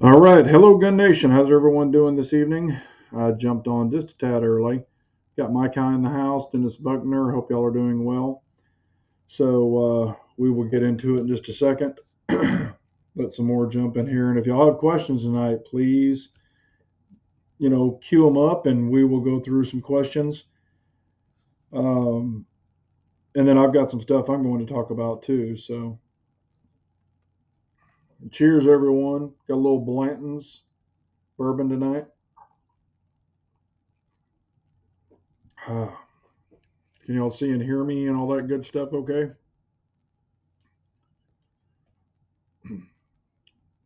All right. Hello, Gun Nation. How's everyone doing this evening? I jumped on just a tad early. Got Mike High in the house, Dennis Buckner. Hope y'all are doing well. So we will get into it in just a second. Let some more jump in here. And if y'all have questions tonight, please, queue them up and we will go through some questions. Um, and then I've got some stuff I'm going to talk about too. So cheers, everyone. Got a little Blanton's bourbon tonight. Can y'all see and hear me and all that good stuff okay?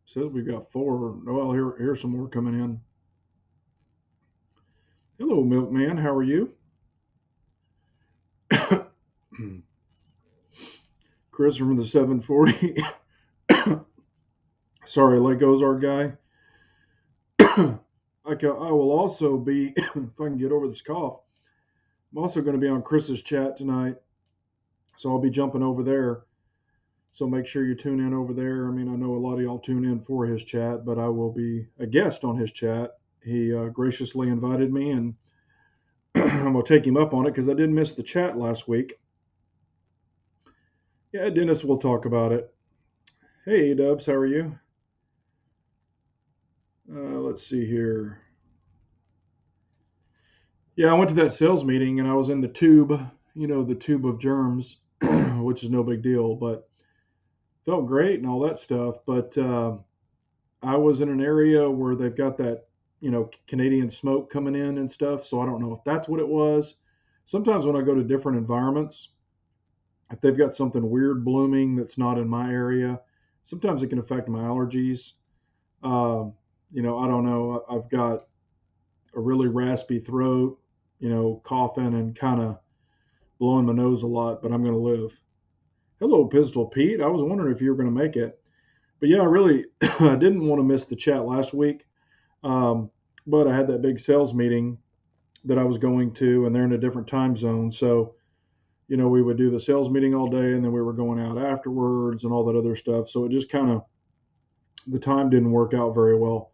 Says we've got four. Well, here's some more coming in. Hello, Milkman. How are you? Chris from the 740. Sorry, Legos our guy. I will also be, if I can get over this cough, I'm also going to be on Chris's chat tonight. So I'll be jumping over there. So make sure you tune in over there. I mean, I know a lot of y'all tune in for his chat, but I will be a guest on his chat. He graciously invited me, and I'm going to take him up on it because I did miss the chat last week. Yeah, Dennis, we'll talk about it. Hey, Dubs, how are you? Let's see here. Yeah, I went to that sales meeting and I was in the tube, the tube of germs, which is no big deal, but felt great and all that stuff. But I was in an area where they've got that, Canadian smoke coming in and stuff. So I don't know if that's what it was. Sometimes when I go to different environments, if they've got something weird blooming that's not in my area, sometimes it can affect my allergies. Um, I don't know. I've got a really raspy throat, coughing and kind of blowing my nose a lot, but I'm going to live. Hello, Pistol Pete. I was wondering if you were going to make it. But yeah, I really I didn't want to miss the chat last week. Um, but I had that big sales meeting that I was going to, and they're in a different time zone. So, we would do the sales meeting all day, and then we were going out afterwards and all that other stuff. So it just kind of, the time didn't work out very well.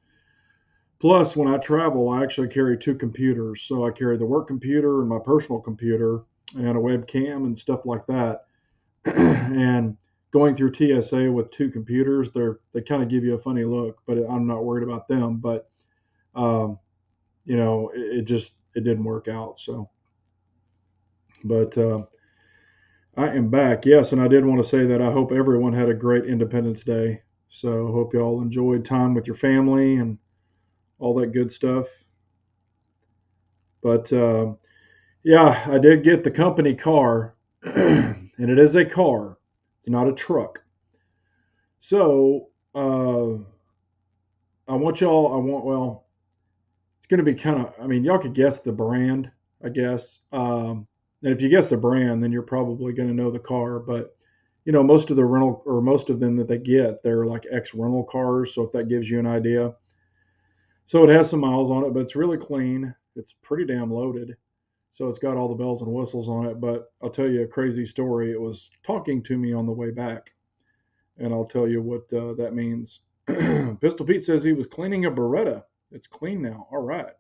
Plus, when I travel, I actually carry two computers. So I carry the work computer and my personal computer and a webcam and stuff like that. And going through TSA with two computers, they kind of give you a funny look, but I'm not worried about them. But um, it didn't work out. So, but I am back. Yes, and I did want to say that I hope everyone had a great Independence Day. So hope y'all enjoyed time with your family and all that good stuff. But yeah, I did get the company car, and it is a car. It's not a truck. So well, it's going to be kind of, I mean, y'all could guess the brand, I guess. And if you guess the brand, then you're probably going to know the car. But, most of the rental or most of them that they get, they're like ex rental cars. So if that gives you an idea. So it has some miles on it, but it's really clean. It's pretty damn loaded. So it's got all the bells and whistles on it. But I'll tell you a crazy story. It was talking to me on the way back, and I'll tell you what that means. Pistol Pete says he was cleaning a Beretta. It's clean now. All right.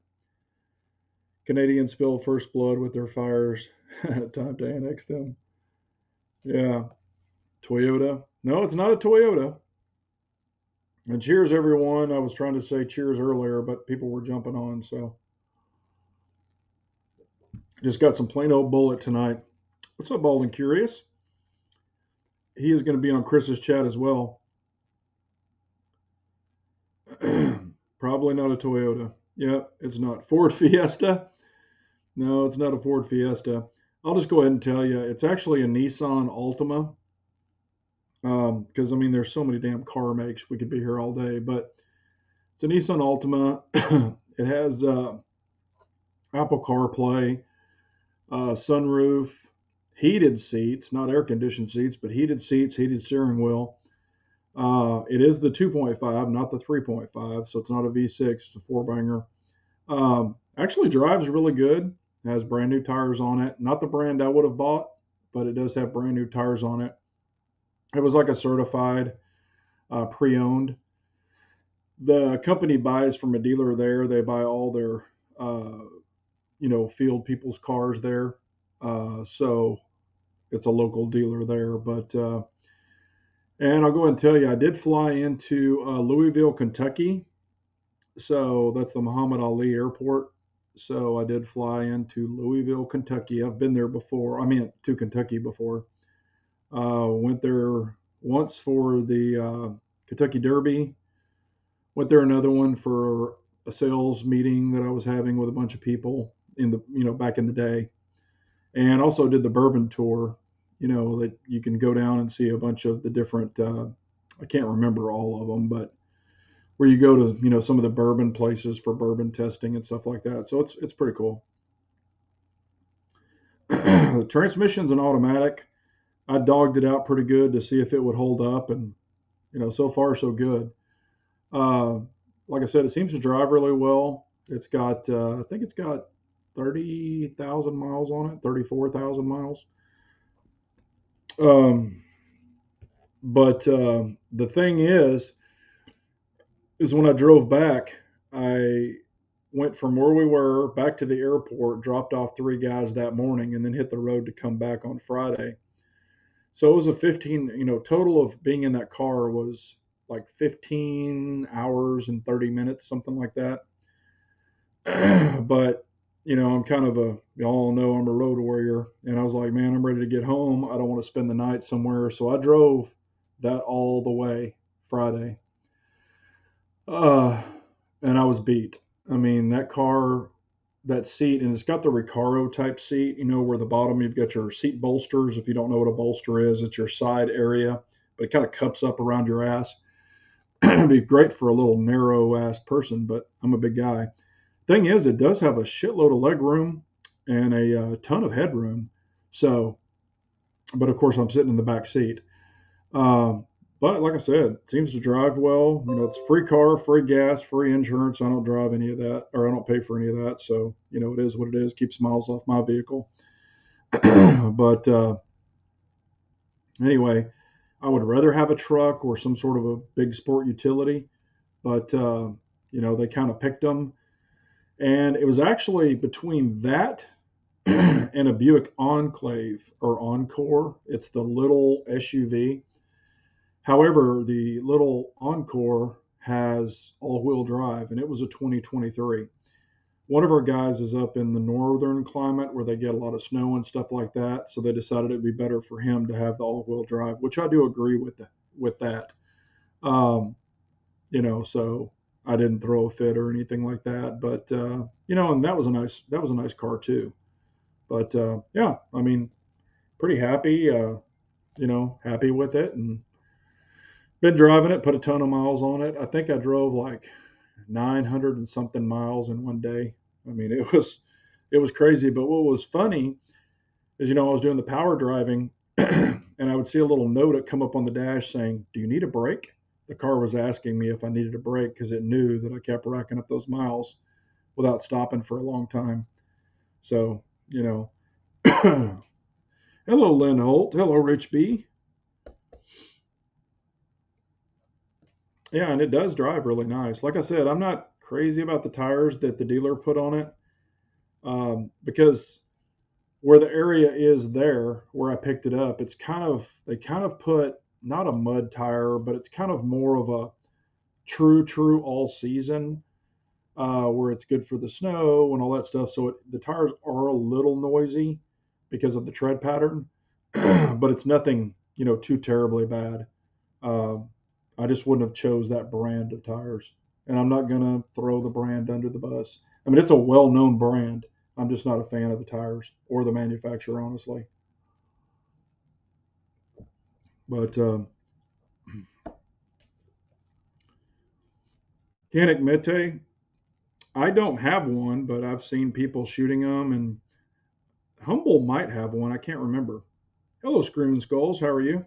Canadians spill first blood with their fires. Time to annex them. Yeah. Toyota. No, it's not a Toyota. And cheers, everyone. I was trying to say cheers earlier, but people were jumping on. So just got some plain old bullet tonight. What's up, Bald and Curious? He is going to be on Chris's chat as well. Probably not a Toyota. Yep, it's not. Ford Fiesta? No, it's not a Ford Fiesta. I'll just go ahead and tell you, it's actually a Nissan Altima. Because I mean, there's so many damn car makes. We could be here all day, but it's a Nissan Altima. It has Apple CarPlay, sunroof, heated seats, not air conditioned seats, but heated seats, heated steering wheel. It is the 2.5, not the 3.5, so it's not a V6. It's a four banger. Actually drives really good. It has brand new tires on it. Not the brand I would have bought, but it does have brand new tires on it. It was like a certified pre-owned. The company buys from a dealer there. They buy all their, field people's cars there. So it's a local dealer there. And I'll go ahead and tell you, I did fly into Louisville, Kentucky. So that's the Muhammad Ali Airport. So I did fly into Louisville, Kentucky. I've been there before. I mean, to Kentucky before. Went there once for the Kentucky Derby. Went there another one for a sales meeting that I was having with a bunch of people in the back in the day, and also did the bourbon tour. That you can go down and see a bunch of the different. I can't remember all of them, but where you go to some of the bourbon places for bourbon testing and stuff like that. So it's pretty cool. The transmission's an automatic. I dogged it out pretty good to see if it would hold up, and so far so good. Uh, like I said, it seems to drive really well. It's got, I think it's got 30,000 miles on it, 34,000 miles. Um, but the thing is when I drove back, I went from where we were back to the airport, dropped off three guys that morning, and then hit the road to come back on Friday. So it was a 15, total of being in that car was like 15 hours and 30 minutes, something like that. But, I'm kind of y'all know I'm a road warrior. And I was like, man, I'm ready to get home. I don't want to spend the night somewhere. So I drove that all the way Friday. Uh, and I was beat. I mean, that car, that seat, and it's got the Recaro type seat, where the bottom you've got your seat bolsters. If you don't know what a bolster is, it's your side area, but it kind of cups up around your ass. It'd be great for a little narrow ass person, but I'm a big guy. Thing is, it does have a shitload of leg room and a ton of headroom. So, but of course, I'm sitting in the back seat. Um, but like I said, it seems to drive well. It's free car, free gas, free insurance. I don't drive any of that, or I don't pay for any of that. So, it is what it is. Keeps miles off my vehicle. But anyway, I would rather have a truck or some sort of a big sport utility. But they kind of picked them, and it was actually between that and a Buick Enclave or Encore. It's the little SUV. However, the little Encore has all-wheel drive, and it was a 2023. One of our guys is up in the northern climate where they get a lot of snow and stuff like that, so they decided it'd be better for him to have the all-wheel drive, which I do agree with that. Um, so I didn't throw a fit or anything like that, but and that was a nice car too. But yeah, I mean, pretty happy, happy with it, and been driving it, put a ton of miles on it. I think I drove like 900 and something miles in one day. I mean, it was crazy. But what was funny is, I was doing the power driving, and I would see a little note come up on the dash saying, "Do you need a break?" The car was asking me if I needed a break because it knew that I kept racking up those miles without stopping for a long time. So, hello, Lynn Holt. Hello, Rich B. Yeah, and it does drive really nice. Like I said, I'm not crazy about the tires that the dealer put on it, because where the area is there, where I picked it up, they kind of put not a mud tire, but it's kind of more of a true all season, where it's good for the snow and all that stuff. So the tires are a little noisy because of the tread pattern, but it's nothing, too terribly bad. Uh, I just wouldn't have chose that brand of tires, and I'm not gonna throw the brand under the bus. I mean, it's a well-known brand. I'm just not a fan of the tires or the manufacturer, honestly. But Canik Mete, I don't have one, but I've seen people shooting them, and Humble might have one. I can't remember. Hello, Screaming Skulls. How are you?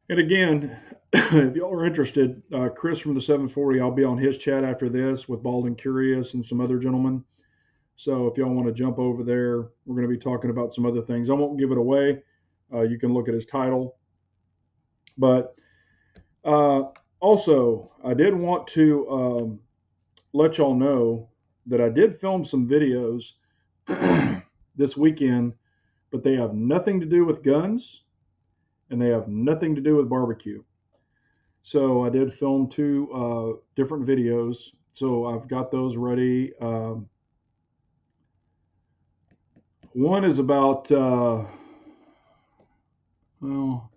And again, if y'all are interested, Chris from the 740, I'll be on his chat after this with Bald and Curious and some other gentlemen. So if y'all want to jump over there, we're going to be talking about some other things. I won't give it away. You can look at his title. But Also, I did want to let y'all know that I did film some videos this weekend, but they have nothing to do with guns and they have nothing to do with barbecue. So I did film two different videos. So I've got those ready. One is about, well,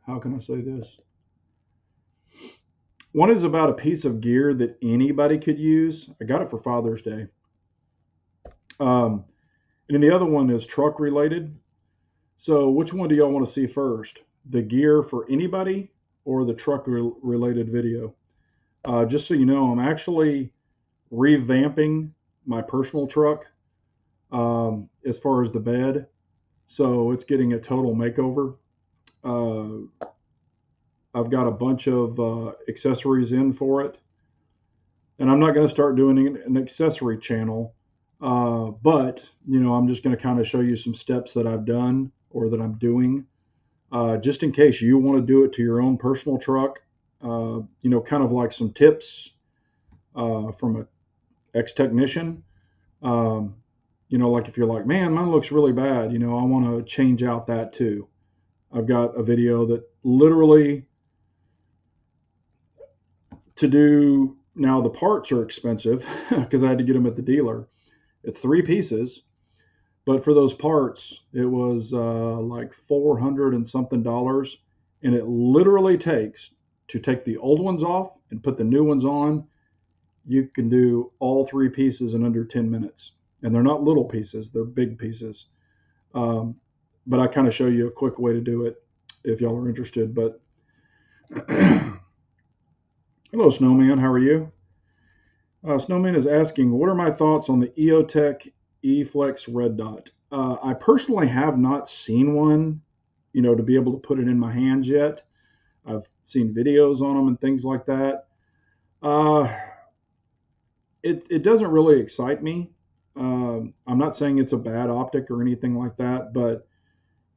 how can I say this? One is about a piece of gear that anybody could use. I got it for Father's Day. And then the other one is truck related. So which one do y'all want to see first? The gear for anybody or the truck related video? Just so you know, I'm actually revamping my personal truck as far as the bed. So it's getting a total makeover. Uh, I've got a bunch of accessories in for it. And I'm not going to start doing an accessory channel. But, I'm just going to kind of show you some steps that I've done or that I'm doing. Just in case you want to do it to your own personal truck, kind of like some tips from an ex-technician. Like if you're like, man, mine looks really bad, I want to change out that too. I've got a video that literally to do. Now the parts are expensive because I had to get them at the dealer. It's 3 pieces, but for those parts, it was like 400 and something dollars. And it literally takes to take the old ones off and put the new ones on. You can do all 3 pieces in under 10 minutes. And they're not little pieces, they're big pieces. But I kind of show you a quick way to do it if y'all are interested. But hello, Snowman. How are you? Snowman is asking, what are my thoughts on the EOTech eFlex Red Dot? I personally have not seen one, to be able to put it in my hands yet. I've seen videos on them and things like that. It doesn't really excite me. I'm not saying it's a bad optic or anything like that, but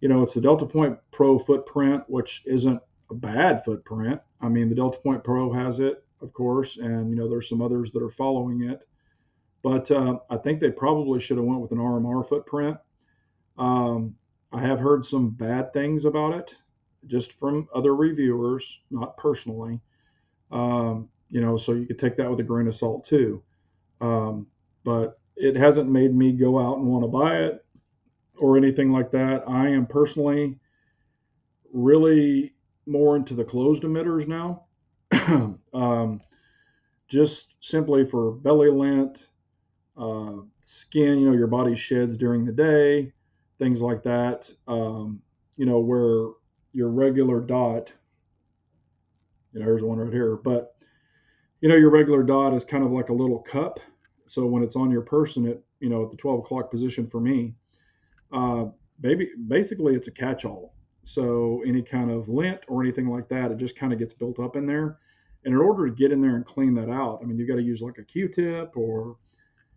it's the Delta Point Pro footprint, which isn't a bad footprint. I mean, the Delta Point Pro has it, of course, and there's some others that are following it. But I think they probably should have went with an RMR footprint. I have heard some bad things about it, just from other reviewers, not personally. So you could take that with a grain of salt too. But it hasn't made me go out and want to buy it or anything like that. I am personally really more into the closed emitters now. Just simply for belly lint, skin, your body sheds during the day, things like that. Where your regular dot, here's one right here, but your regular dot is kind of like a little cup. So when it's on your person at the 12 o'clock position for me, basically it's a catch-all. So any kind of lint or anything like that, it just kind of gets built up in there. And in order to get in there and clean that out, I mean, you got to use like a Q-tip, or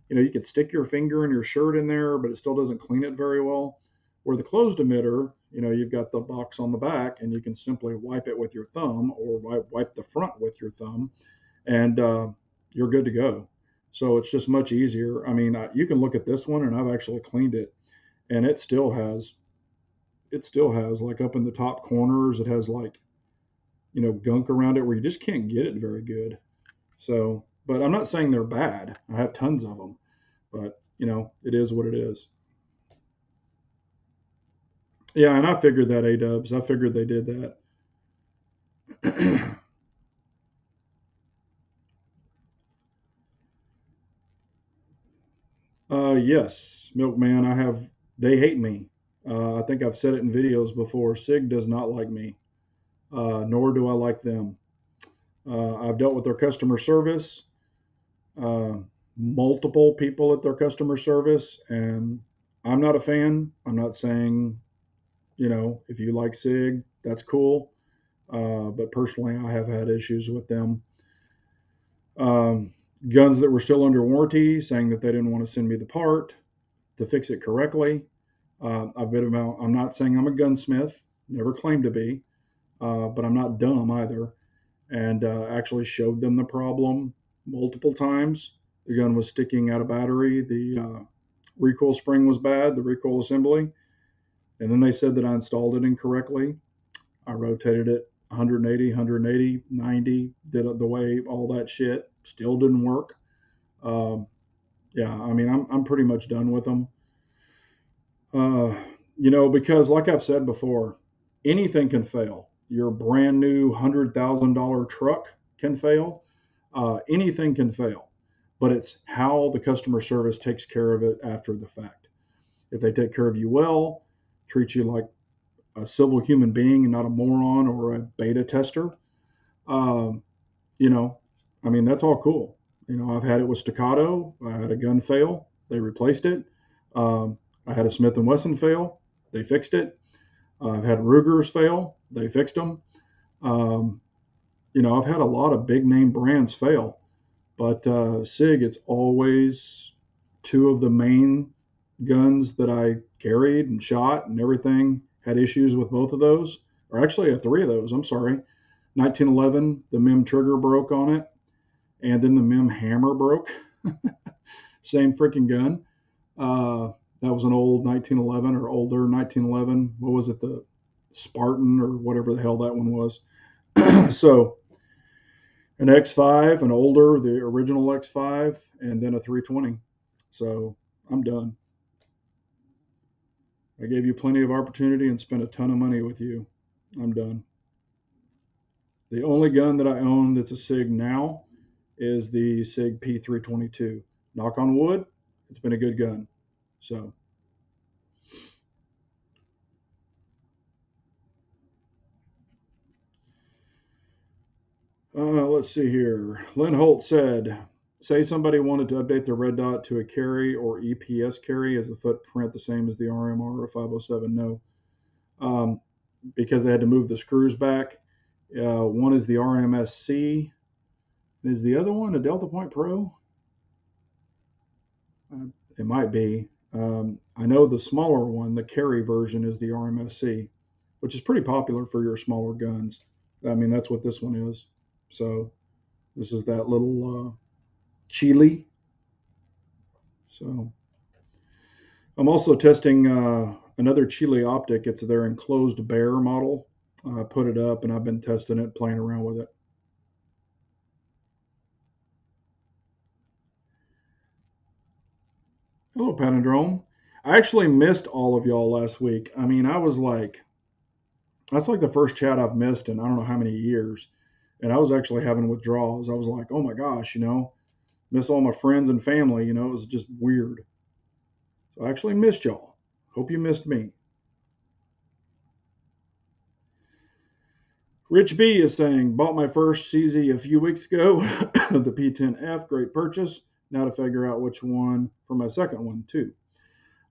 you could stick your finger in your shirt in there, but it still doesn't clean it very well. Where the closed emitter, you've got the box on the back, and you can simply wipe it with your thumb or wipe the front with your thumb, and you're good to go. So it's just much easier. I mean, you can look at this one, and I've actually cleaned it, and it still has like up in the top corners, it has like gunk around it where you just can't get it very good. So, but I'm not saying they're bad. I have tons of them, but it is what it is. Yeah, and I figured that, A-dubs. I figured they did that. Yes, Milkman. They hate me. I think I've said it in videos before. SIG does not like me, nor do I like them. I've dealt with their customer service, uh, multiple people at their customer service, and I'm not a fan. I'm not saying, if you like SIG, that's cool. But personally, I have had issues with them. Um, Guns that were still under warranty, saying that they didn't want to send me the part to fix it correctly. I'm not saying I'm a gunsmith, never claimed to be, but I'm not dumb either. and actually showed them the problem multiple times. The gun was sticking out of battery. The recoil spring was bad, the recoil assembly. And then they said that I installed it incorrectly. I rotated it 180, 180, 90, did it the way, all that shit. Still didn't work. Um, yeah, I mean, I'm pretty much done with them. Uh, because like I've said before, anything can fail. Your brand new $100,000 truck can fail. Anything can fail, but it's how the customer service takes care of it after the fact. If they take care of you well, treat you like a civil human being and not a moron or a beta tester, um, you know, I mean, that's all cool. I've had it with Staccato. I had a gun fail. They replaced it. Um, I had a Smith and Wesson fail. They fixed it. I've had Rugers fail. They fixed them. Um, I've had a lot of big name brands fail, but SIG, it's always two of the main guns that I carried and shot and everything had issues with both of those, or actually three of those. I'm sorry. 1911, the MIM trigger broke on it, and then the MIM hammer broke. Same freaking gun. Uh, that was an old 1911 or older 1911. What was it? The Spartan or whatever the hell that one was. So an X5, an older, the original X5, and then a 320. So I'm done. I gave you plenty of opportunity and spent a ton of money with you. I'm done. The only gun that I own that's a SIG now is the SIG P322. Knock on wood, it's been a good gun. So, let's see here. Lynn Holt said, say somebody wanted to update their red dot to a carry or EPS carry. Is the footprint the same as the RMR or 507? No, because they had to move the screws back. One is the RMSC. Is the other one a Delta Point Pro? It might be. I know the smaller one, the carry version, is the RMSC, which is pretty popular for your smaller guns. I mean, that's what this one is. So this is that little Chile. So I'm also testing another Chile optic. It's their enclosed bear model. I put it up and I've been testing it, playing around with it. Hello, Panadrome. I actually missed all of y'all last week. I mean, I was like, that's like the first chat I've missed in I don't know how many years. And I was actually having withdrawals. I was like, oh my gosh, miss all my friends and family. It was just weird. So I actually missed y'all. Hope you missed me. Rich B is saying, bought my first CZ a few weeks ago, the P10F, great purchase. Now to figure out which one for my second one too.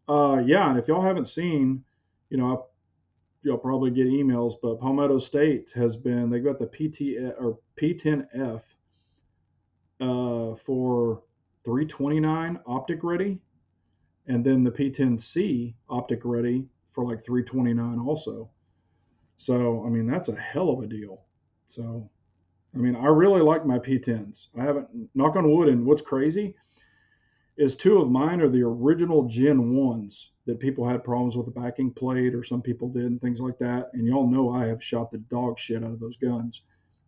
Yeah, and if y'all haven't seen, you'll probably get emails, but Palmetto State they got the P10F for 329 optic ready, and then the P10C optic ready for like 329 also. So I mean that's a hell of a deal. So I mean I really like my P10s. I haven't, knock on wood, and what's crazy is two of mine are the original Gen 1s that people had problems with the backing plate, or some people did, and things like that. And y'all know I have shot the dog shit out of those guns,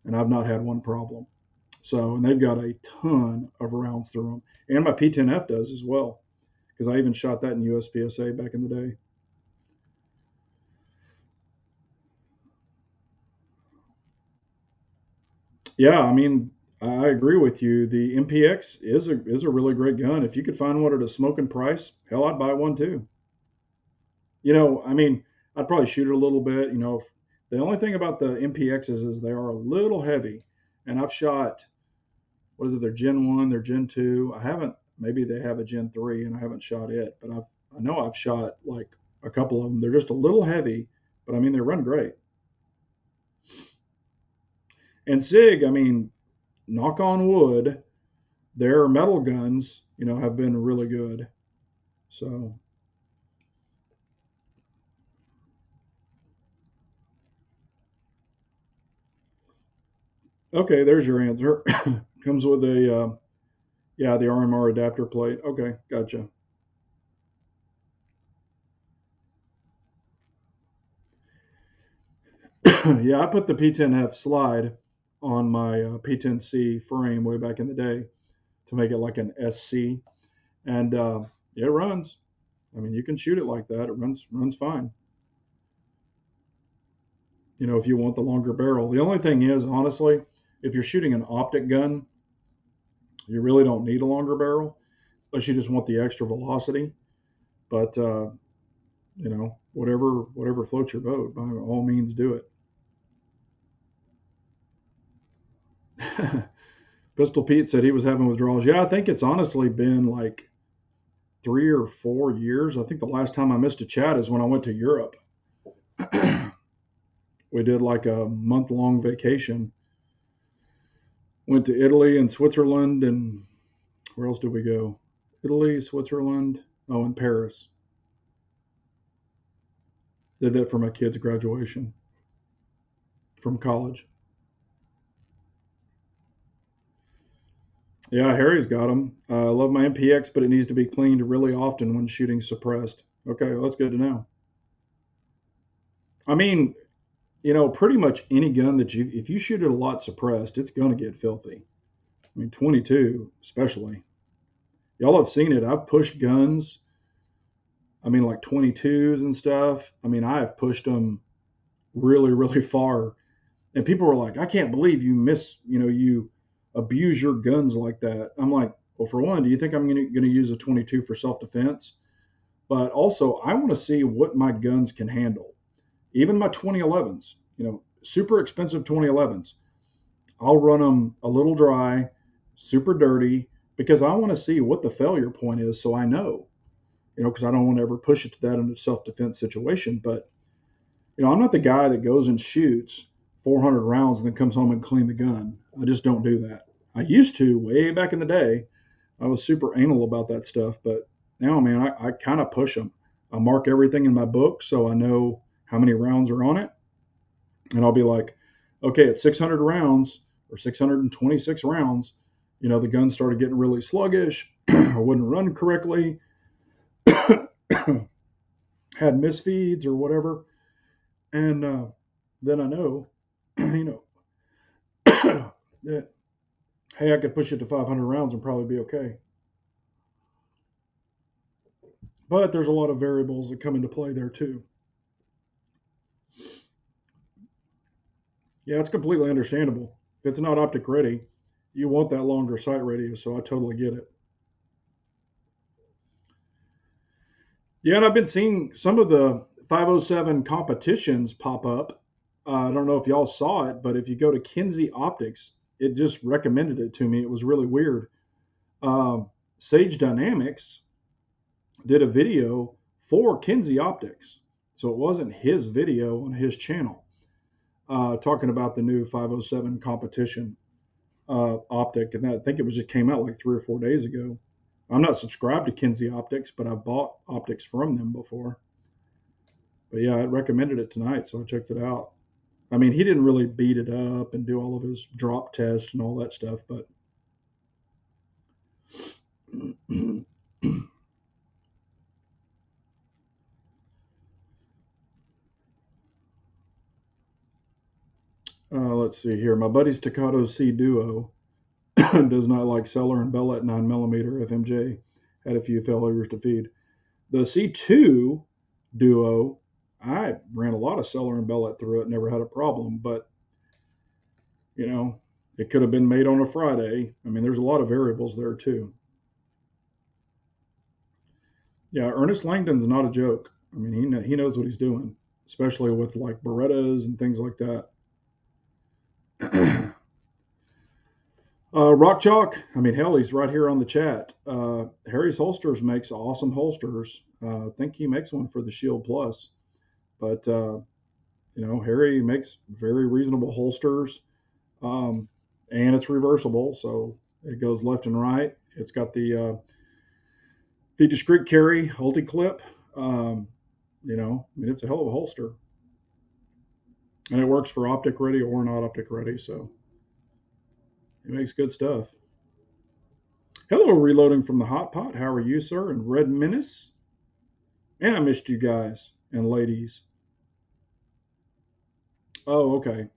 and I've not had one problem. So, and they've got a ton of rounds through them. And my P10F does as well, because I even shot that in USPSA back in the day. Yeah, I mean, I agree with you. The MPX is a really great gun. If you could find one at a smoking price, hell, I'd buy one too. I mean, I'd probably shoot it a little bit. The only thing about the MPXs is they are a little heavy, and I've shot, what is it? Their Gen 1, their Gen 2. I haven't. Maybe they have a Gen 3, and I haven't shot it, but I know I've shot like a couple of them. They're just a little heavy, but I mean they run great. And Sig, I mean, knock on wood, their metal guns, have been really good. So Okay, there's your answer. Comes with a yeah, the RMR adapter plate. Okay, gotcha. Yeah, I put the P10F slide on my P10C frame way back in the day to make it like an SC, and it runs. I mean, you can shoot it like that. It runs fine. You know, if you want the longer barrel. The only thing is, honestly, if you're shooting an optic gun, you really don't need a longer barrel, unless you just want the extra velocity. But you know, whatever floats your boat, by all means, do it. Pistol Pete said he was having withdrawals. Yeah, I think it's honestly been like 3 or 4 years. I think the last time I missed a chat is when I went to Europe. We did like a month long vacation. Went to Italy and Switzerland, and where else did we go? Italy, Switzerland, oh, and Paris. Did that for my kids' graduation from college. Yeah, Harry's got them. I love my MPX, but it needs to be cleaned really often when shooting suppressed. Okay, well, that's good to know. I mean, you know, pretty much any gun that if you shoot it a lot suppressed, it's going to get filthy. I mean, 22 especially. Y'all have seen it. I've pushed guns. I mean, like 22s and stuff. I mean, I have pushed them really, really far. And people were like, I can't believe you you abuse your guns like that. I'm like, well, for one, do you think I'm going to use a 22 for self defense? But also, I want to see what my guns can handle. Even my 2011s, super expensive 2011s. I'll run them a little dry, super dirty, because I want to see what the failure point is so I know, because I don't want to ever push it to that in a self defense situation. But, I'm not the guy that goes and shoots 400 rounds and then comes home and clean the gun. I just don't do that. I used to way back in the day. I was super anal about that stuff. But now, man, I kind of push them. I mark everything in my book so I know how many rounds are on it. And I'll be like, okay, at 600 rounds or 626 rounds, the gun started getting really sluggish or wouldn't run correctly, had misfeeds or whatever. And then I know, that, hey, I could push it to 500 rounds and probably be okay. But there's a lot of variables that come into play there too. Yeah, it's completely understandable. If it's not optic ready, you want that longer sight radius, so I totally get it. Yeah, and I've been seeing some of the 507 competitions pop up. I don't know if y'all saw it, but if you go to Kinsey Optics, it just recommended it to me. It was really weird. Sage Dynamics did a video for Kinsey Optics, so it wasn't his video on his channel talking about the new 507 competition optic, and I think it was just came out like 3 or 4 days ago. I'm not subscribed to Kinsey Optics, but I've bought optics from them before. But yeah, I recommended it tonight, so I checked it out. I mean, he didn't really beat it up and do all of his drop test and all that stuff, but let's see here. My buddy's Staccato C Duo does not like Cellar and Bell at 9mm FMJ. Had a few failures to feed. The C2 Duo, I ran a lot of Cellar and Bellet through it, never had a problem, but you know, it could have been made on a Friday. I mean, there's a lot of variables there too. Yeah, Ernest Langdon's not a joke. I mean, he knows what he's doing, especially with like Berettas and things like that. Rock Chalk, I mean, hell, he's right here on the chat. Harry's Holsters makes awesome holsters. I think he makes one for the Shield Plus, but Harry makes very reasonable holsters, and it's reversible, so it goes left and right. It's got the discreet carry multi clip. I mean, it's a hell of a holster, and it works for optic ready or not optic ready. So He makes good stuff. Hello, reloading from the hot pot. How are you, sir? And Red Menace. And I missed you guys and ladies. Oh, okay.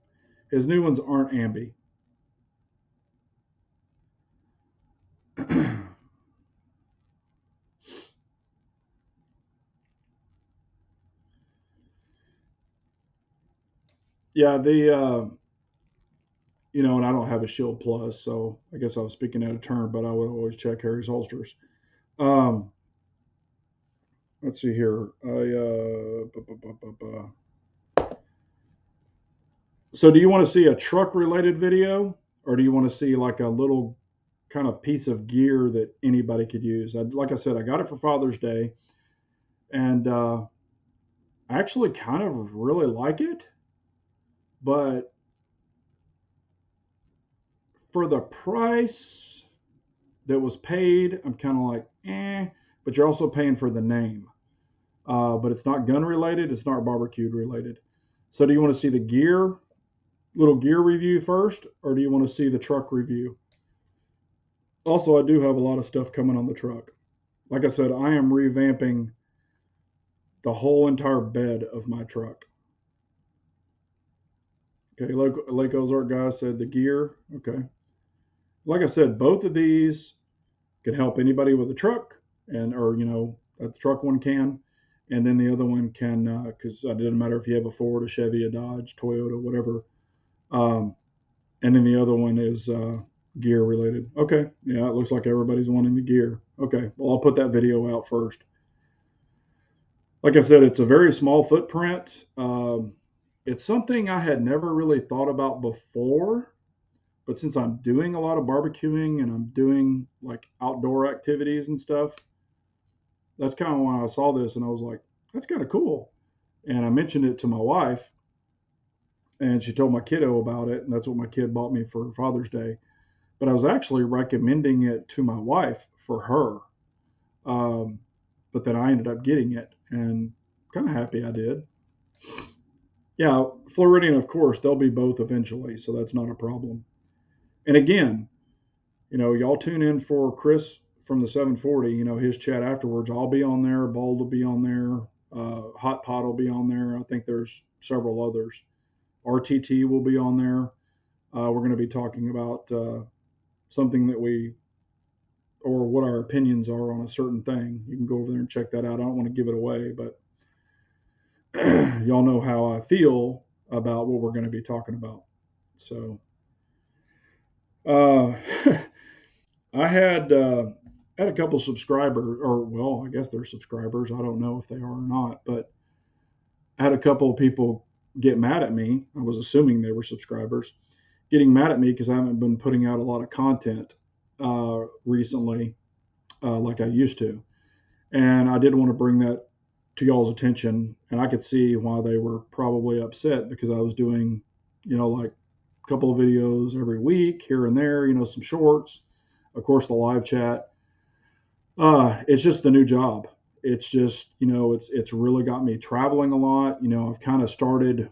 His new ones aren't ambi. Yeah, and I don't have a Shield Plus, so I guess I was speaking out of turn, but I would always check Harry's holsters. Um, let's see here. So, do you want to see a truck related video, or do you want to see like a little kind of piece of gear that anybody could use? Like I said, I got it for Father's Day, and I actually kind of really like it, but for the price that was paid, I'm kind of like, eh. But you're also paying for the name. But it's not gun related. It's not barbecue related. So do you want to see the little gear review first, or do you want to see the truck review? Also, I do have a lot of stuff coming on the truck. Like I said, I am revamping the whole entire bed of my truck. Okay, Lake Ozark guy said the gear. Okay. Like I said, both of these can help anybody with a truck, or the truck one can, and then the other one can, because it doesn't matter if you have a Ford, a Chevy, a Dodge, Toyota, whatever. Um, and then the other one is gear related. Okay, yeah, it looks like everybody's wanting the gear. Okay, well, I'll put that video out first. Like I said, it's a very small footprint. It's something I had never really thought about before, but since I'm doing a lot of barbecuing and I'm doing like outdoor activities and stuff, that's kind of when I saw this and I was like, that's kind of cool. And I mentioned it to my wife, and she told my kiddo about it, and that's what my kid bought me for Father's Day. But I was actually recommending it to my wife for her. Um, but then I ended up getting it, and kind of happy I did. Yeah, Floridian, of course, they'll be both eventually, so that's not a problem. And again, y'all tune in for Chris from the 740. His chat afterwards. I'll be on there. Bold will be on there. Hot Pot will be on there. I think there's several others. RTT will be on there. We're going to be talking about something that or what our opinions are on a certain thing. You can go over there and check that out. I don't want to give it away, but y'all know how I feel about what we're going to be talking about. So, uh, I had a couple subscribers, or well, I guess they're subscribers. I don't know if they are or not, but I had a couple of people get mad at me. I was assuming they were subscribers, getting mad at me because I haven't been putting out a lot of content recently, like I used to. And I did want to bring that to y'all's attention. And I could see why they were probably upset because I was doing, like a couple of videos every week here and there, some shorts, of course, the live chat. It's just the new job. It's just, it's really got me traveling a lot. I've kind of started,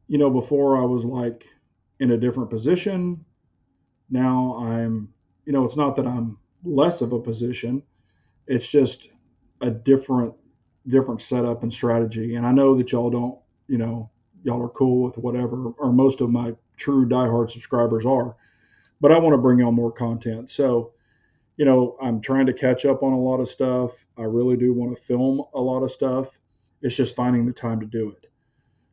before I was like in a different position. Now it's not that I'm less of a position. It's just a different setup and strategy. And I know that y'all don't, y'all are cool with whatever, or most of my true diehard subscribers are. But I want to bring y'all more content. So, I'm trying to catch up on a lot of stuff. I really do want to film a lot of stuff. It's just finding the time to do it.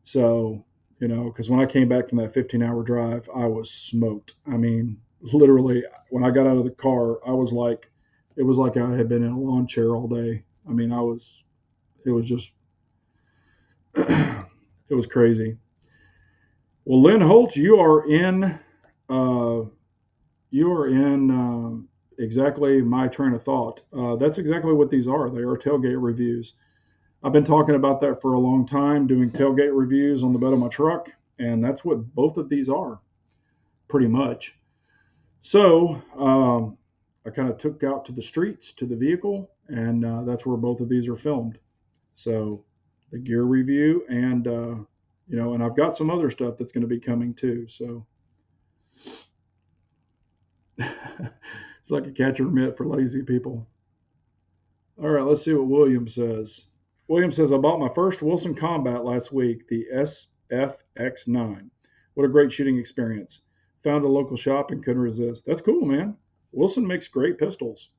So, because when I came back from that 15-hour drive, I was smoked. I mean, literally, when I got out of the car, it was like I had been in a lawn chair all day. I mean, it was just, it was crazy. Well, Lynn Holt, uh, you are in exactly my train of thought. That's exactly what these are. They are tailgate reviews. I've been talking about that for a long time, doing tailgate reviews on the bed of my truck, and that's what both of these are, pretty much. So I kind of took out to the streets, to the vehicle, and that's where both of these are filmed. So the gear review, and and I've got some other stuff that's going to be coming too. So It's like a catcher mitt for lazy people. All right, let's see what William says. William says, I bought my first Wilson Combat last week, the SFX9. What a great shooting experience. Found a local shop and couldn't resist. That's cool, man. Wilson makes great pistols.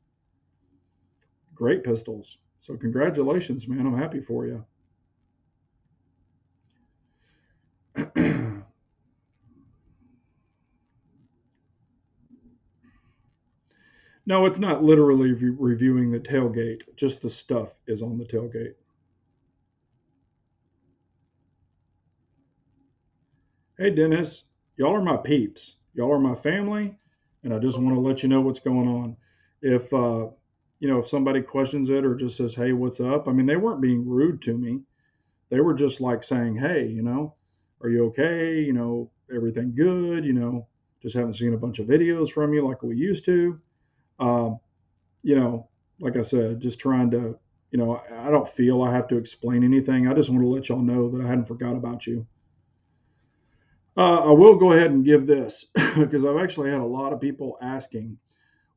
Great pistols. So congratulations, man. I'm happy for you. No, it's not literally reviewing the tailgate. Just the stuff is on the tailgate. Hey, Dennis, y'all are my peeps. Y'all are my family, and I just want to let you know what's going on. If if somebody questions it or just says, "Hey, what's up?" I mean, they weren't being rude to me. They were just like saying, "Hey, are you okay? Everything good? Just haven't seen a bunch of videos from you like we used to." Um, you know, like I said, just trying to, I don't feel I have to explain anything. I just want to let y'all know that I hadn't forgot about you. I will go ahead and give this because I've actually had a lot of people asking,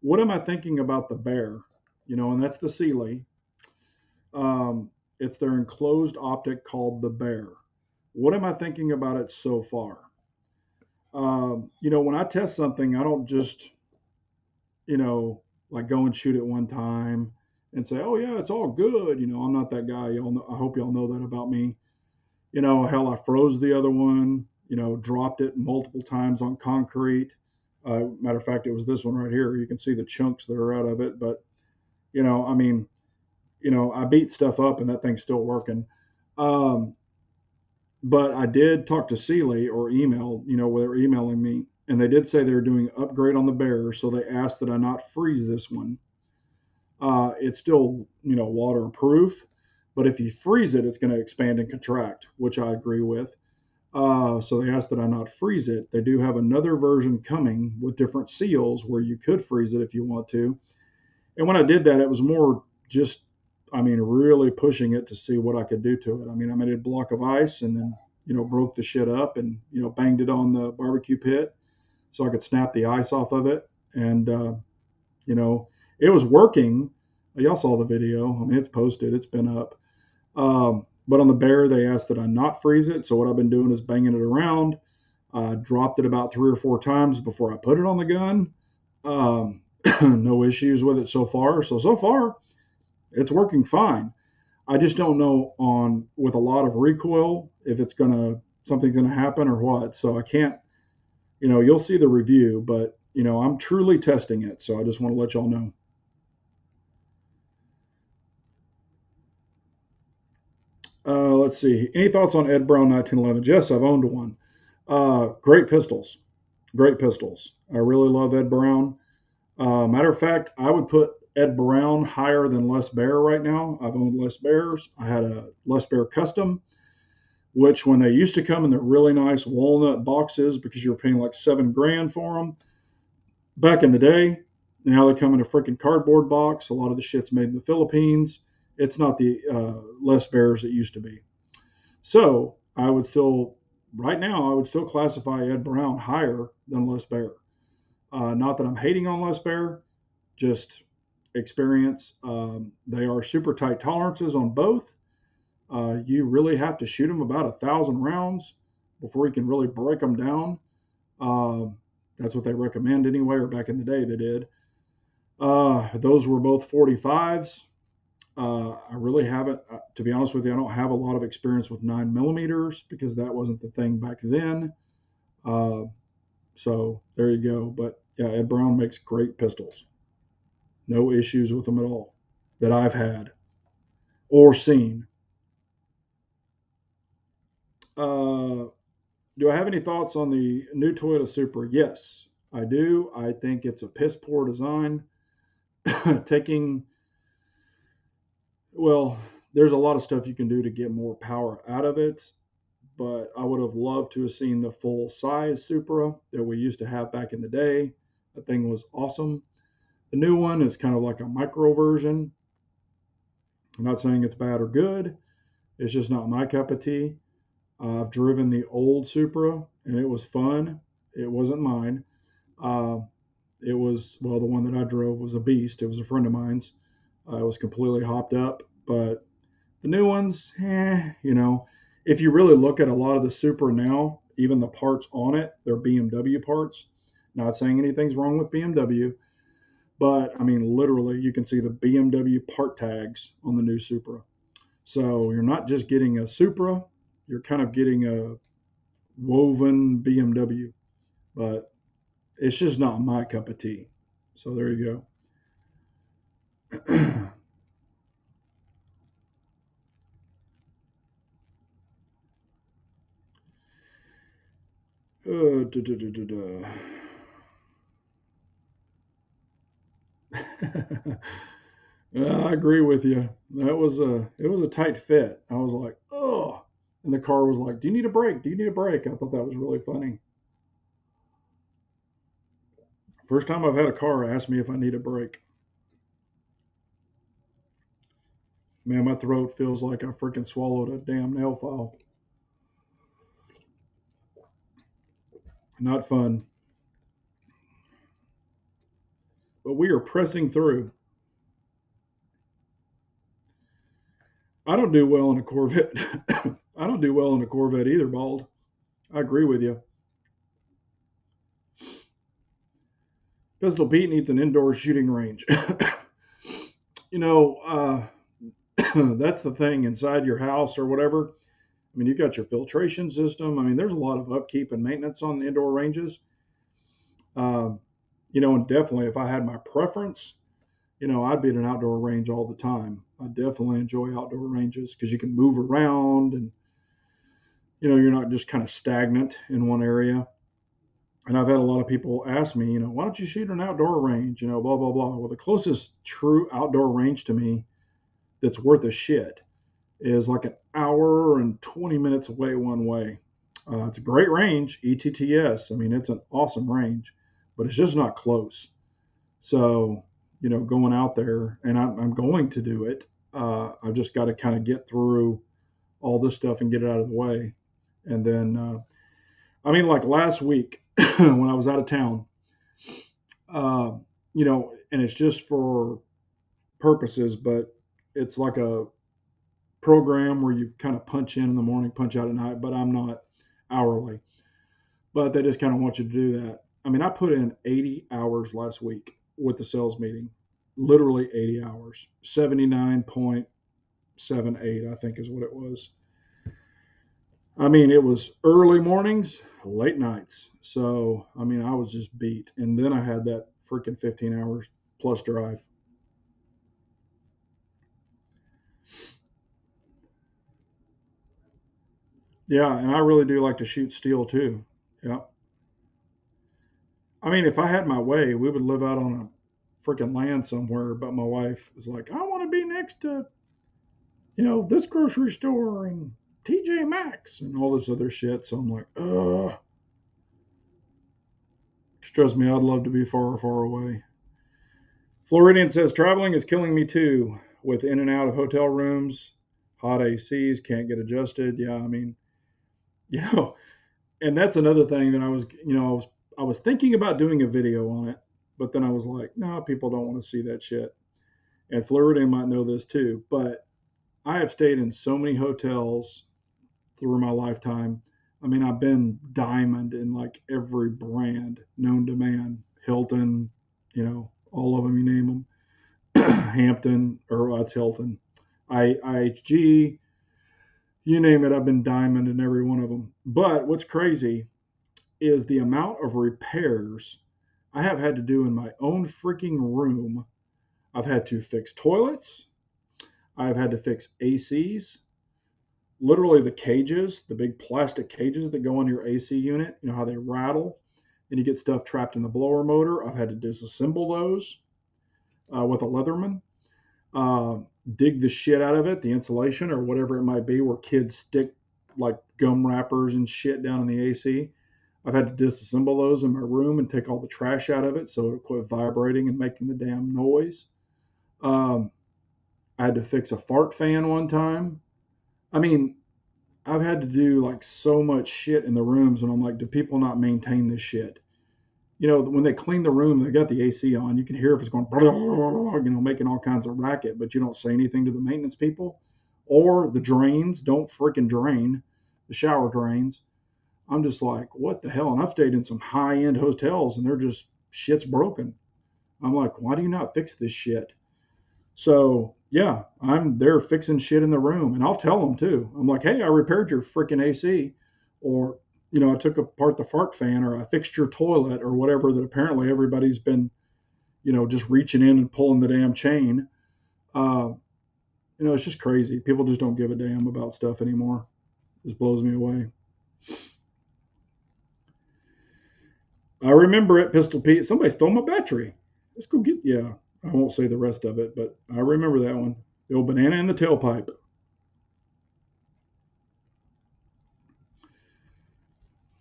what am I thinking about the Bear? And that's the Sealy. It's their enclosed optic called the Bear. What am I thinking about it so far? When I test something, I don't just, you know, like go and shoot it one time and say, oh, yeah, it's all good. I'm not that guy. Y'all know, I hope y'all know that about me. Hell, I froze the other one, dropped it multiple times on concrete. Matter of fact, it was this one right here. You can see the chunks that are out of it. But, I mean, I beat stuff up and that thing's still working. Um, but I did talk to Sealy or email, where they're emailing me, and they did say they were doing an upgrade on the Bear. So they asked that I not freeze this one. It's still, waterproof, but if you freeze it, it's going to expand and contract, which I agree with. So they asked that I not freeze it. They do have another version coming with different seals where you could freeze it if you want to. And when I did that, it was more just, I mean, really pushing it to see what I could do to it. I mean, I made a block of ice and then, broke the shit up and, banged it on the barbecue pit so I could snap the ice off of it. And, you know, it was working. Y'all saw the video. I mean, it's posted, it's been up. But on the Bear, they asked that I not freeze it. So what I've been doing is banging it around. Dropped it about 3 or 4 times before I put it on the gun. Um, no issues with it so far. So far, it's working fine. I just don't know on with a lot of recoil if something's gonna happen or what. So I can't. You'll see the review, but I'm truly testing it. So I just want to let y'all know. Let's see. Any thoughts on Ed Brown 1911? Yes, I've owned one. Great pistols. Great pistols. I really love Ed Brown. Matter of fact, I would put Ed Brown higher than Les Bear right now. I've owned Les Bears. I had a Les Bear Custom, which when they used to come in the really nice walnut boxes because you were paying like 7 grand for them back in the day. Now they come in a freaking cardboard box. A lot of the shit's made in the Philippines. It's not the Les Bears it used to be. So right now, I would still classify Ed Brown higher than Les Bear. Not that I'm hating on Les Bear, just experience. They are super tight tolerances on both. You really have to shoot them about 1,000 rounds before you can really break them down. That's what they recommend anyway, or back in the day they did. Those were both 45s. I really haven't, to be honest with you, I don't have a lot of experience with 9 millimeters because that wasn't the thing back then. Uh, so there you go. But yeah, Ed Brown makes great pistols. No issues with them at all that I've had or seen. Uh, do I have any thoughts on the new Toyota Supra? Yes, I do. I think it's a piss poor design. Taking, well, there's a lot of stuff you can do to get more power out of it, but I would have loved to have seen the full size Supra that we used to have back in the day. That thing was awesome. The new one is kind of like a micro version. I'm not saying it's bad or good. It's just not my cup of tea. I've driven the old Supra and it was fun. It wasn't mine. Uh, it was, well, the one that I drove was a beast. It was a friend of mine's. It was completely hopped up, but the new ones, if you really look at a lot of the Supra now, even the parts on it, they're BMW parts. Not saying anything's wrong with BMW, but I mean, literally, you can see the BMW part tags on the new Supra. So you're not just getting a Supra, you're kind of getting a woven BMW, but it's just not my cup of tea. So there you go. Da, da, da, da, da. I agree with you. It was a tight fit. I was like, oh, and the car was like, "Do you need a break? Do you need a break?" I thought that was really funny. First time I've had a car ask me if I need a break. Man, my throat feels like I freaking swallowed a damn nail file. Not fun, but we are pressing through. I don't do well in a Corvette. I don't do well in a Corvette either, Bald. I agree with you. Pistol Pete needs an indoor shooting range. you know, that's the thing inside your house or whatever. I mean, you got your filtration system. I mean, there's a lot of upkeep and maintenance on the indoor ranges. Um, and definitely if I had my preference, I'd be at an outdoor range all the time. I definitely enjoy outdoor ranges because you can move around and, you're not just kind of stagnant in one area. And I've had a lot of people ask me, why don't you shoot an outdoor range? Blah, blah, blah. Well, the closest true outdoor range to me that's worth a shit is like an hour and 20 minutes away one way. It's a great range, ETTS. I mean, it's an awesome range, but it's just not close. So, going out there, and I'm going to do it. I've just got to kind of get through all this stuff and get it out of the way. And then, I mean, like last week when I was out of town, uh, and it's just for purposes, but it's like a program where you kind of punch in the morning, punch out at night, but I'm not hourly. But they just kind of want you to do that. I mean, I put in 80 hours last week with the sales meeting, literally 80 hours, 79.78, I think is what it was. I mean, it was early mornings, late nights. So, I mean, I was just beat. And then I had that freaking 15 hours plus drive. Yeah, and I really do like to shoot steel too. Yeah. I mean, if I had my way, we would live out on a freaking land somewhere. But my wife was like, I want to be next to, this grocery store and TJ Maxx and all this other shit. So I'm like, ugh. Trust me, I'd love to be far, far away. Floridian says traveling is killing me too. With in and out of hotel rooms, hot ACs can't get adjusted. Yeah, I mean, you know, and that's another thing that I was thinking about doing a video on it, but then I was like, no, people don't want to see that shit. And Floridian might know this too, but I have stayed in so many hotels through my lifetime. I mean, I've been diamond in like every brand known to man. Hilton, all of them, you name them. Hampton, or it's Hilton. IHG, you name it, I've been diamond in every one of them. But what's crazy is the amount of repairs I have had to do in my own freaking room. I've had to fix toilets. I've had to fix ACs, literally the cages, the big plastic cages that go on your AC unit, how they rattle and you get stuff trapped in the blower motor. I've had to disassemble those with a Leatherman, uh, dig the shit out of it, the insulation or whatever it might be, where kids stick like gum wrappers and shit down in the AC. I've had to disassemble those in my room and take all the trash out of it so it quit vibrating and making the damn noise. Um, I had to fix a fart fan one time. I mean, I've had to do like so much shit in the rooms, and I'm like, do people not maintain this shit? when they clean the room, they got the AC on. You can hear if it's going, making all kinds of racket, but you don't say anything to the maintenance people. Or the drains don't freaking drain, the shower drains. I'm just like, what the hell? And I've stayed in some high end hotels and they're just shit's broken. I'm like, why do you not fix this shit? So yeah, I'm there fixing shit in the room, and I'll tell them too. I'm like, hey, I repaired your freaking AC, or I took apart the fart fan, or I fixed your toilet, or whatever. That apparently everybody's been, just reaching in and pulling the damn chain. Uh, it's just crazy. People just don't give a damn about stuff anymore. It just blows me away. I remember it, Pistol Pete. Somebody stole my battery. Let's go get. Yeah, I won't say the rest of it, but I remember that one. The old banana in the tailpipe.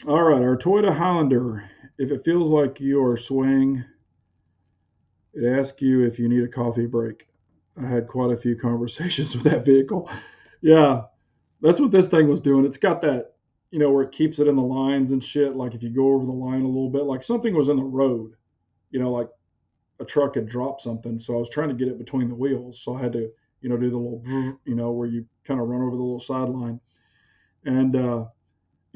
All right, our Toyota Highlander. If it feels like you are swaying, it asks you if you need a coffee break. I had quite a few conversations with that vehicle. Yeah, that's what this thing was doing. It's got that, where it keeps it in the lines and shit. Like if you go over the line a little bit, like something was in the road, like a truck had dropped something. So I was trying to get it between the wheels. So I had to, do the little, where you kind of run over the little sideline. And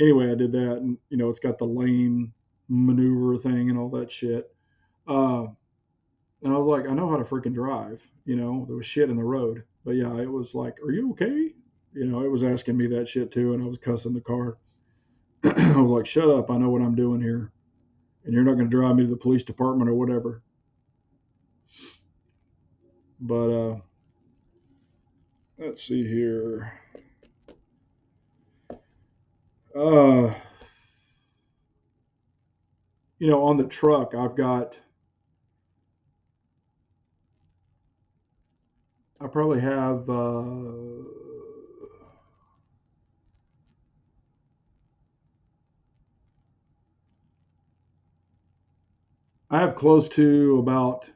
anyway, I did that, and it's got the lane maneuver thing and all that shit. Uh, and I was like, I know how to freaking drive. There was shit in the road, but yeah, it was like, are you okay? It was asking me that shit too, and I was cussing the car. I was like, shut up, I know what I'm doing here, and you're not going to drive me to the police department or whatever. But let's see here. Uh, on the truck, I probably have close to about,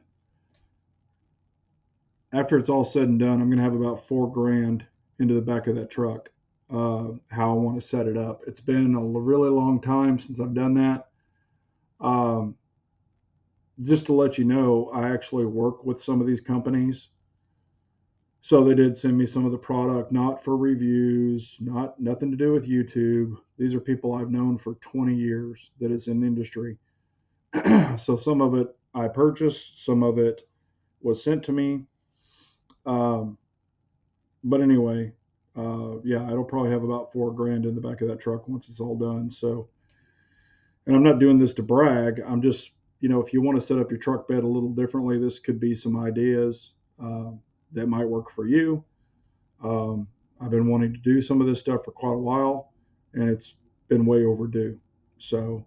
after it's all said and done, I'm going to have about $4,000 into the back of that truck. How I want to set it up. It's been a really long time since I've done that. Um, just to let you know, I actually work with some of these companies. So they did send me some of the product, not for reviews, nothing to do with YouTube. These are people I've known for 20 years that is in the industry. So some of it I purchased, some of it was sent to me. Um, but anyway, yeah, it'll probably have about $4,000 in the back of that truck once it's all done. So, and I'm not doing this to brag. I'm just, if you want to set up your truck bed a little differently, this could be some ideas that might work for you. Um, I've been wanting to do some of this stuff for quite a while, and it's been way overdue. So,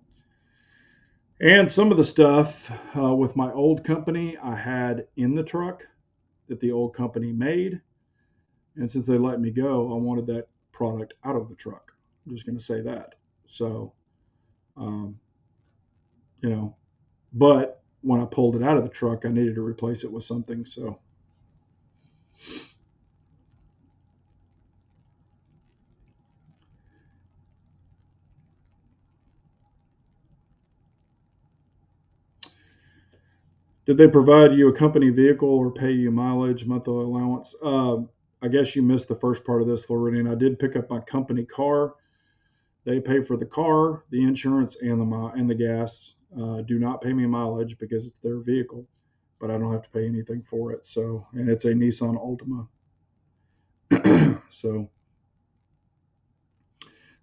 and some of the stuff with my old company, I had in the truck that the old company made. And since they let me go, I wanted that product out of the truck. I'm just going to say that. So, um, you know, but when I pulled it out of the truck, I needed to replace it with something. So, did they provide you a company vehicle or pay you mileage, monthly allowance? I guess you missed the first part of this, Floridian. I did pick up my company car. They pay for the car, the insurance, and the gas. Do not pay me mileage because it's their vehicle, but I don't have to pay anything for it. So, and it's a Nissan Altima. So,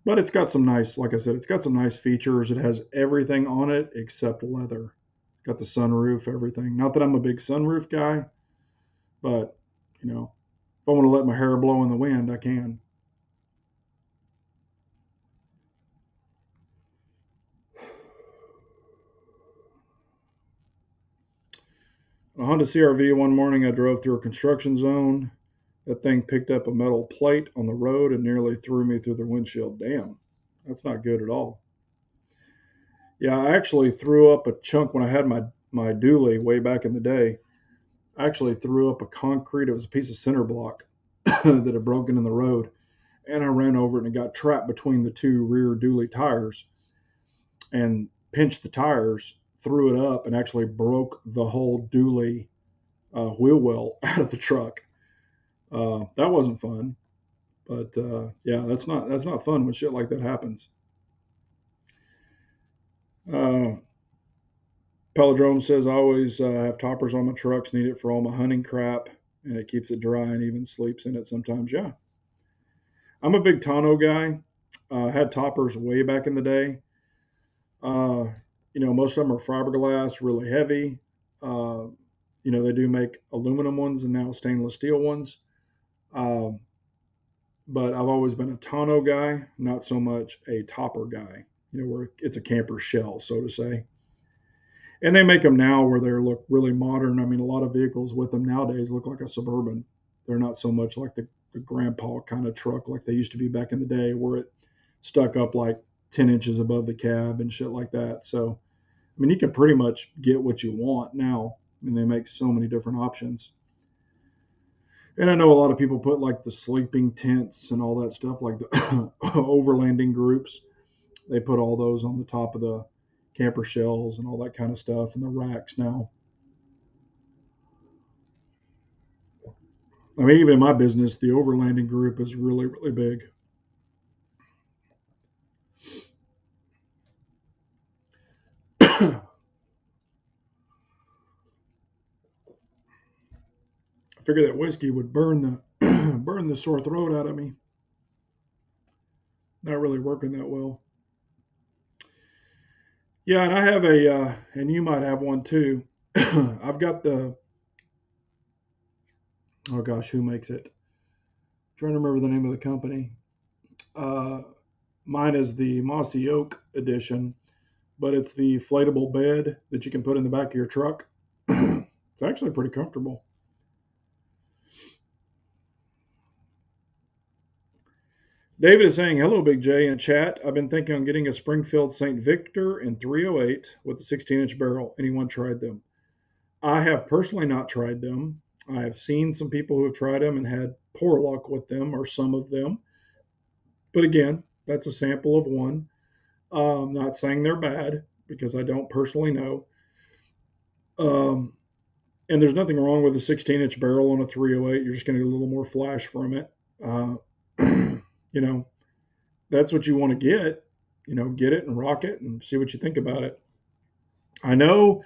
but it's got some nice, like I said, it's got some nice features. It has everything on it except leather. Got the sunroof, everything. Not that I'm a big sunroof guy, but if I want to let my hair blow in the wind, I can. A Honda CRV one morning, I drove through a construction zone. That thing picked up a metal plate on the road and nearly threw me through the windshield. Damn, that's not good at all. Yeah, I actually threw up a chunk when I had my dually way back in the day. I actually threw up a concrete. It was a piece of cinder block that had broken in the road, and I ran over it and it got trapped between the two rear dually tires and pinched the tires threw it up and actually broke the whole dually wheel well out of the truck. That wasn't fun, but yeah, that's not fun when shit like that happens. Uh, Palindrome says I always have toppers on my trucks, need it for all my hunting crap, and it keeps it dry and even sleeps in it sometimes. Yeah, I'm a big tonneau guy. Had toppers way back in the day. Uh, most of them are fiberglass, really heavy. Uh, they do make aluminum ones and now stainless steel ones. Um, but I've always been a tonneau guy, not so much a topper guy. Where it's a camper shell, so to say. And they make them now where they look really modern. I mean, a lot of vehicles with them nowadays look like a Suburban. They're not so much like the grandpa kind of truck like they used to be back in the day, where it stuck up like 10 inches above the cab and shit like that. So, I mean, you can pretty much get what you want now. I mean, they make so many different options. And I know a lot of people put like the sleeping tents and all that stuff, like the overlanding groups. They put all those on the top of the camper shells and all that kind of stuff and the racks now. I mean, even in my business, the overlanding group is really, really big. I figured that whiskey would burn the burn the sore throat out of me. Not really working that well. Yeah, and I have and you might have one too. I've got oh gosh, who makes it? I'm trying to remember the name of the company. Uh, Mine is the Mossy Oak edition, but it's the inflatable bed that you can put in the back of your truck. It's actually pretty comfortable. David is saying, hello, Big J, in chat. I've been thinking on getting a Springfield St. Victor in 308 with a 16-inch barrel. Anyone tried them? I have personally not tried them. I have seen some people who have tried them and had poor luck with them, or some of them. But again, that's a sample of one. Not saying they're bad because I don't personally know. Um, and there's nothing wrong with a 16-inch barrel on a 308. You're just going to get a little more flash from it. Uh, you know, that's what you want to get. Get it and rock it and see what you think about it. I know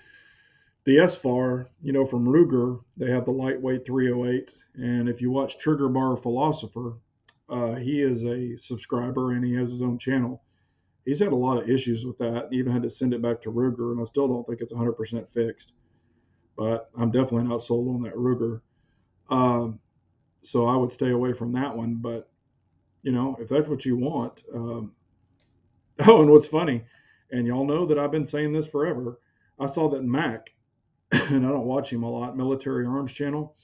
the SFAR, from Ruger, they have the lightweight 308. And if you watch Trigger Bar Philosopher, he is a subscriber and he has his own channel. He's had a lot of issues with that and even had to send it back to Ruger. And I still don't think it's 100% fixed. But I'm definitely not sold on that Ruger. So I would stay away from that one. But, if that's what you want. Oh, and what's funny, and y'all know that I've been saying this forever. I saw that Mac, and I don't watch him a lot, Military Arms Channel.